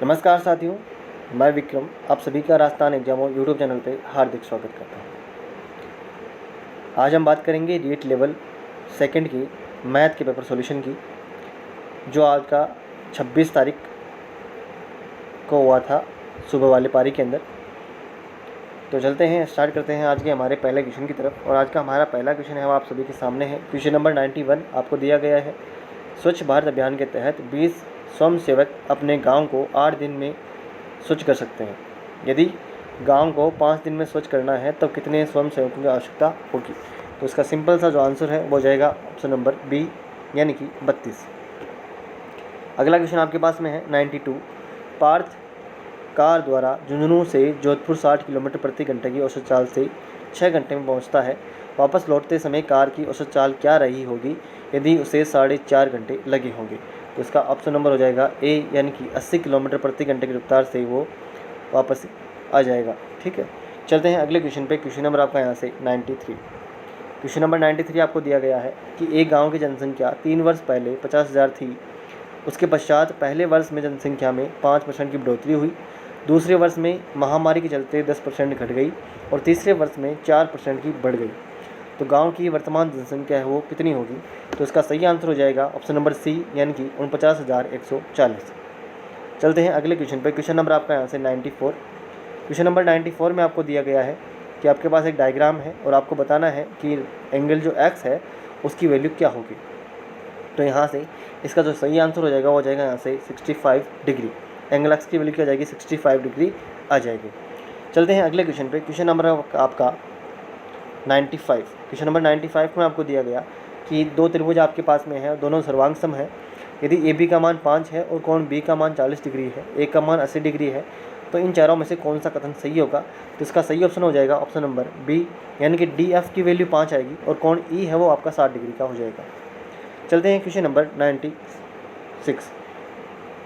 नमस्कार साथियों, मैं विक्रम आप सभी का राजस्थान एग्जामो यूट्यूब चैनल पे हार्दिक स्वागत करता हूँ। आज हम बात करेंगे रीट लेवल सेकंड की मैथ के पेपर सॉल्यूशन की, जो आज का 26 तारीख को हुआ था सुबह वाली पारी के अंदर। तो चलते हैं, स्टार्ट करते हैं आज के हमारे पहले क्वेश्चन की तरफ। और आज का हमारा पहला क्वेश्चन है वो आप सभी के सामने है। क्वेश्चन नंबर 91 आपको दिया गया है। स्वच्छ भारत अभियान के तहत 20 स्वयंसेवक अपने गाँव को 8 दिन में स्वच्छ कर सकते हैं। यदि गांव को 5 दिन में स्वच्छ करना है तब कितने स्वयंसेवकों की आवश्यकता होगी? तो इसका सिंपल सा जो आंसर है वो जाएगा ऑप्शन नंबर बी, यानी कि 32। अगला क्वेश्चन आपके पास में है 92। पार्थ कार द्वारा झुंझुनू से जोधपुर 60 किलोमीटर प्रति घंटे की औसत चाल से 6 घंटे में पहुंचता है। वापस लौटते समय कार की औसत चाल क्या रही होगी यदि उसे 4.5 घंटे लगे होंगे? तो इसका ऑप्शन नंबर हो जाएगा ए, यानी कि 80 किलोमीटर प्रति घंटे की रफ्तार से वो वापस आ जाएगा। ठीक है, चलते हैं अगले क्वेश्चन पे। क्वेश्चन नंबर आपका यहाँ से 93। क्वेश्चन नंबर 93 आपको दिया गया है कि एक गांव की जनसंख्या 3 वर्ष पहले 50,000 थी। उसके पश्चात पहले वर्ष में जनसंख्या में 5% की बढ़ोतरी हुई, दूसरे वर्ष में महामारी के चलते 10% घट गई और तीसरे वर्ष में 4% की बढ़ गई। तो गांव की वर्तमान जनसंख्या है वो कितनी होगी? तो इसका सही आंसर हो जाएगा ऑप्शन नंबर सी, यानी कि 49,140। चलते हैं अगले क्वेश्चन पे। क्वेश्चन नंबर आपका यहाँ से 94। क्वेश्चन नंबर 94 में आपको दिया गया है कि आपके पास एक डायग्राम है और आपको बताना है कि एंगल जो एक्स है उसकी वैल्यू क्या होगी। तो यहाँ से इसका जो सही आंसर हो जाएगा वो जाएगा यहाँ से 65 डिग्री। एंगल एक्स की वैल्यू क्या जाएगी? 65 डिग्री आ जाएगी। चलते हैं अगले क्वेश्चन पे। क्वेश्चन नंबर आपका 95। क्वेश्चन नंबर 95 में आपको दिया गया कि दो त्रिभुज आपके पास में है, दोनों सर्वांग सम है। यदि ए बी का मान 5 है और कोण बी का मान 40 डिग्री है, ए का मान 80 डिग्री है, तो इन चारों में से कौन सा कथन सही होगा? तो इसका सही ऑप्शन हो जाएगा ऑप्शन नंबर बी, यानी कि डी एफ की वैल्यू 5 आएगी और कोण ई है वो आपका 60 डिग्री का हो जाएगा। चलते हैं क्वेश्चन नंबर 96।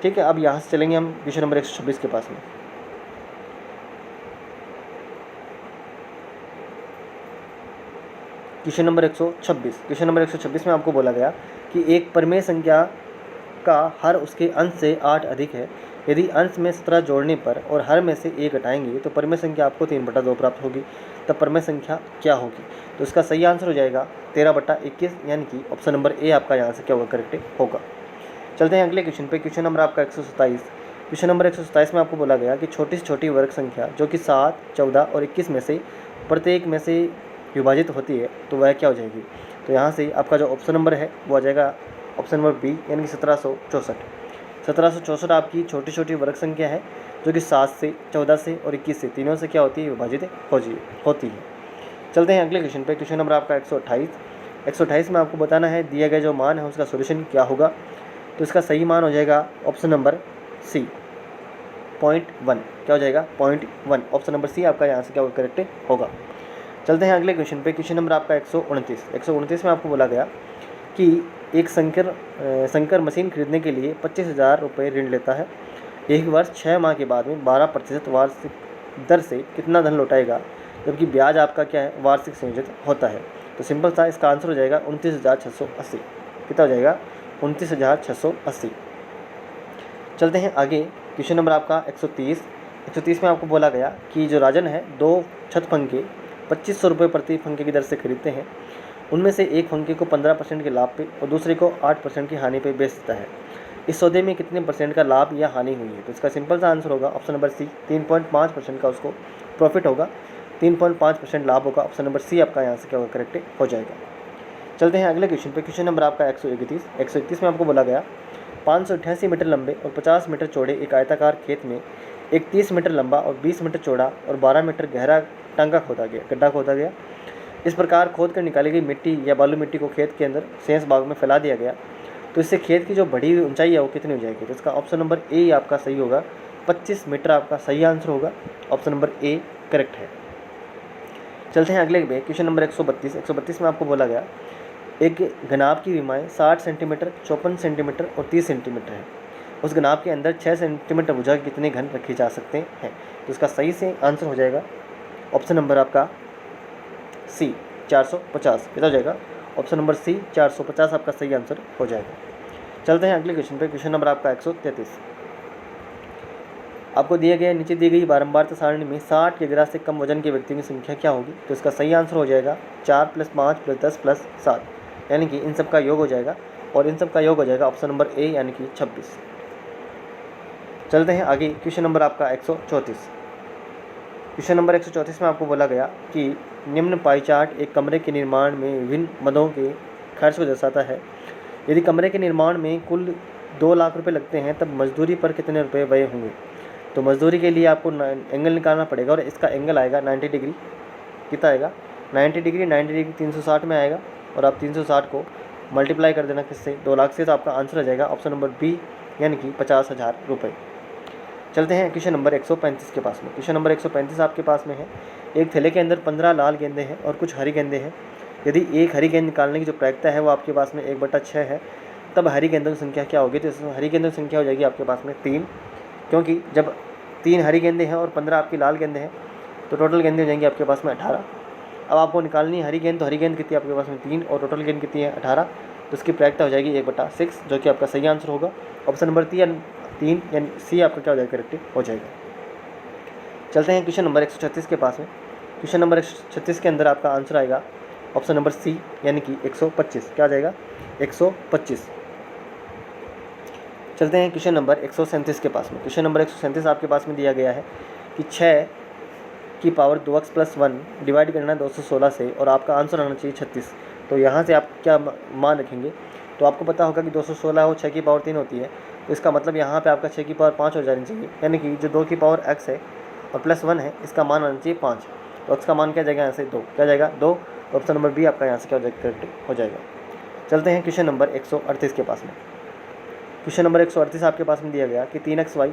ठीक है, अब यहाँ से चलेंगे हम क्वेश्चन नंबर 126 के पास में। Question number 126। क्वेश्चन नंबर 126 में आपको बोला गया कि एक परिमेय संख्या का हर उसके अंश से 8 अधिक है। यदि अंश में 17 जोड़ने पर और हर में से 1 घटाएंगे तो परिमेय संख्या आपको 3/2 प्राप्त होगी। तब परिमेय संख्या क्या होगी? तो इसका सही आंसर हो जाएगा 13/21, यानी कि ऑप्शन नंबर ए आपका यहाँ से क्या होगा? करेक्ट होगा। चलते हैं अगले क्वेश्चन पे। क्वेश्चन नंबर आपका 127। क्वेश्चन नंबर 127 में आपको बोला गया कि छोटी से छोटी वर्ग संख्या जो कि 7, 14 और 21 में से प्रत्येक में से विभाजित होती है तो वह क्या हो जाएगी? तो यहाँ से आपका जो ऑप्शन नंबर है वो आ जाएगा ऑप्शन नंबर बी, यानी कि 1764। 1764 आपकी छोटी छोटी वर्ग संख्या है जो कि 7 से, 14 से और 21 से, तीनों से क्या होती है? विभाजित होती है। चलते हैं अगले क्वेश्चन पे। क्वेश्चन नंबर आपका 128। 128 में आपको बताना है दिया गया जो मान है उसका सोल्यूशन क्या होगा। तो इसका सही मान हो जाएगा ऑप्शन नंबर सी, 0.1। क्या हो जाएगा? 0.1। ऑप्शन नंबर सी आपका यहाँ से क्या करेक्ट होगा। चलते हैं अगले क्वेश्चन पे। क्वेश्चन नंबर आपका 129। 129 में आपको बोला गया कि एक संकर मशीन खरीदने के लिए 25,000 रुपये ऋण लेता है। एक वर्ष 6 माह के बाद में 12% वार्षिक दर से कितना धन लौटाएगा, जबकि ब्याज आपका क्या है? वार्षिक संयोजित होता है। तो सिंपल सा इसका आंसर हो जाएगा 29,680। कितना हो जाएगा? 29,680। चलते हैं आगे। क्वेश्चन नंबर आपका 130। 130 में आपको बोला गया कि जो राजन है 2 छत पंखे 2500 रुपये प्रति पंखे की दर से खरीदते हैं। उनमें से एक पंखे को 15% के लाभ पे और दूसरे को 8% की हानि पे बेच देता है। इस सौदे में कितने परसेंट का लाभ या हानि हुई है? तो इसका सिंपल सा आंसर होगा ऑप्शन नंबर सी, 3.5% का उसको प्रॉफिट होगा, 3.5% लाभ होगा। ऑप्शन नंबर सी आपका यहाँ से क्या होगा? करेक्ट हो जाएगा। चलते हैं अगले क्वेश्चन पे। क्वेश्चन नंबर आपका 131। 131 में आपको बोला गया 588 मीटर लंबे और 50 मीटर चौड़े एक आयताकार खेत में एक 30 मीटर लंबा और 20 मीटर चौड़ा और 12 मीटर गहरा गड्ढा खोदा गया। इस प्रकार खोद कर निकाली गई मिट्टी या बालू मिट्टी को खेत के अंदर शेष भाग में फैला दिया गया। तो इससे खेत की जो बढ़ी हुई ऊंचाई है वो कितनी हो जाएगी? तो इसका ऑप्शन नंबर ए आपका सही होगा, 25 मीटर आपका सही आंसर होगा। ऑप्शन नंबर ए करेक्ट है। चलते हैं अगले पे। Question number 132। 132 में आपको बोला गया एक घनाभ की विमाएँ 60 सेंटीमीटर, 54 सेंटीमीटर और 30 सेंटीमीटर है। उस घनाभ के अंदर 6 सेंटीमीटर भुजा के कितने घन रखे जा सकते हैं? तो इसका सही से आंसर हो जाएगा ऑप्शन नंबर आपका सी, 450। कितना हो जाएगा? ऑप्शन नंबर सी, 450 आपका सही आंसर हो जाएगा। चलते हैं अगले क्वेश्चन पे। क्वेश्चन नंबर आपका 133। आपको दिया गया नीचे दी गई बारंबारता सारणी में 60 किलोग्राम से कम वजन के व्यक्तियों की संख्या क्या होगी? तो इसका सही आंसर हो जाएगा 4 + 5 + 10 + 7, यानी कि इन सब का योग हो जाएगा, और इन सब का योग हो जाएगा ऑप्शन नंबर ए यानी कि 26। चलते हैं आगे। क्वेश्चन नंबर आपका 134। क्वेश्चन नंबर 134 में आपको बोला गया कि निम्न पाई चार्ट एक कमरे के निर्माण में विभिन्न मदों के खर्च को दर्शाता है। यदि कमरे के निर्माण में कुल 2 लाख रुपए लगते हैं तब मजदूरी पर कितने रुपए व्यय होंगे? तो मजदूरी के लिए आपको एंगल निकालना पड़ेगा, और इसका एंगल आएगा 90 डिग्री। कितना आएगा? 90 डिग्री। 90 डिग्री 360 में आएगा, और आप 360 को मल्टीप्लाई कर देना किससे? 2 लाख से, तो आपका आंसर आ जाएगा ऑप्शन नंबर बी यानी कि 50,000 रुपये। चलते हैं क्वेश्चन नंबर 135 के पास में। क्वेश्चन नंबर 135 आपके पास में है, एक थैले के अंदर 15 लाल गेंदे हैं और कुछ हरी गेंदे हैं। यदि एक हरी गेंद निकालने की जो प्रायिकता है वो आपके पास में 1/6 है, तब हरी गेंदों की संख्या क्या होगी? तो इसमें हरी गेंदों की संख्या हो जाएगी आपके पास में 3, क्योंकि जब 3 हरी गेंदे हैं और 15 आपकी लाल गेंदे हैं तो टोटल गेंदे हो जाएंगी आपके पास में 18। अब आपको निकालनी है हरी गेंद, तो हरी गेंद कितनी है आपके पास में 3, और टोटल गेंद कितनी है 18, तो उसकी प्रायिकता हो जाएगी 1/6, जो कि आपका सही आंसर होगा ऑप्शन नंबर 3 यानी सी आपका क्या हो जाएगा? करेक्ट हो जाएगा। चलते हैं क्वेश्चन नंबर 136 के पास में। क्वेश्चन नंबर 136 के अंदर आपका आंसर आएगा ऑप्शन नंबर सी यानी कि 125। क्या आ जाएगा? 125। चलते हैं क्वेश्चन नंबर 137 के पास में। क्वेश्चन नंबर 137 आपके पास में दिया गया है कि 6 की पावर 2x + 1 डिवाइड करना है 216 से, और आपका आंसर आना चाहिए 36। तो यहाँ से आप क्या मान रखेंगे? तो आपको पता होगा कि 216 और 6 की पावर 3 होती है, तो इसका मतलब यहाँ पे आपका 6 की पावर 5 हो जानी चाहिए, यानी कि जो 2 की पावर x है और +1 है, इसका मान आना चाहिए 5। तो x का मान क्या जाएगा? यहाँ से 2। क्या जाएगा? 2। ऑप्शन नंबर बी आपका यहाँ से क्या हो जाएगा? करेक्ट हो जाएगा। चलते हैं क्वेश्चन नंबर 138 के पास में। क्वेश्चन नंबर 138 आपके पास में दिया गया कि 3xy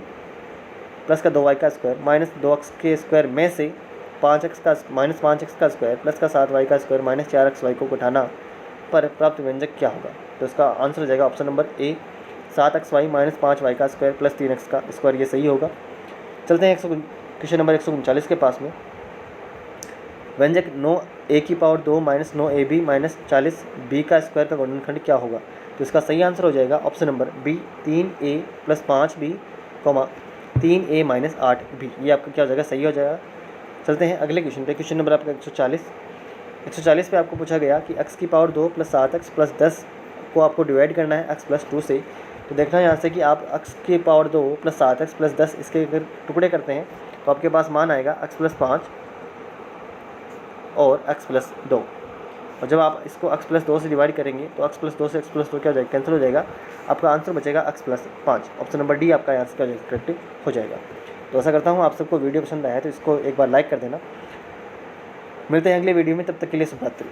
प्लस का 2y का स्क्वायर माइनस 2x के स्क्वायर में से 5x का स्क्वायर प्लस का 7y का स्क्वायर माइनस 4xy को घटाना पर प्राप्त व्यंजक क्या होगा? तो इसका आंसर हो जाएगा option number A 7xy minus 5y का स्क्वायर प्लस 3x का स्क्वायर, ये सही होगा। चलते हैं क्वेश्चन नंबर 139 के पास में। व्यंजक 9a की power 2 minus 9ab minus 40b का स्क्वायर का गुणनखंड क्या होगा? तो इसका सही आंसर हो जाएगा option number B 3a + 5b, 3a minus 8b। ये आपका क्या हो जाएगा? सही हो जाएगा। चलते हैं अगले क्वेश्चन पे। क्वेश्चन नंबर आपका 140 पे आपको पूछा गया कि x की पावर 2 + 7x + 10 को आपको डिवाइड करना है x + 2 से। तो देखना है यहाँ से कि आप x की पावर 2 + 7x + 10 इसके अगर टुकड़े करते हैं तो आपके पास मान आएगा x + 5 और x + 2, और जब आप इसको x + 2 से डिवाइड करेंगे तो x + 2 से x + 2 क्या हो जाएगा? कैंसिल हो जाएगा। आपका आंसर बचेगा x + 5। ऑप्शन नंबर डी आपका आंसर क्या हो जाएगा? करेक्ट हो जाएगा। तो ऐसा करता हूँ आप सबको वीडियो पसंद आया तो इसको एक बार लाइक कर देना। मिलते हैं अगले वीडियो में, तब तक के लिए शुभ रात्रि।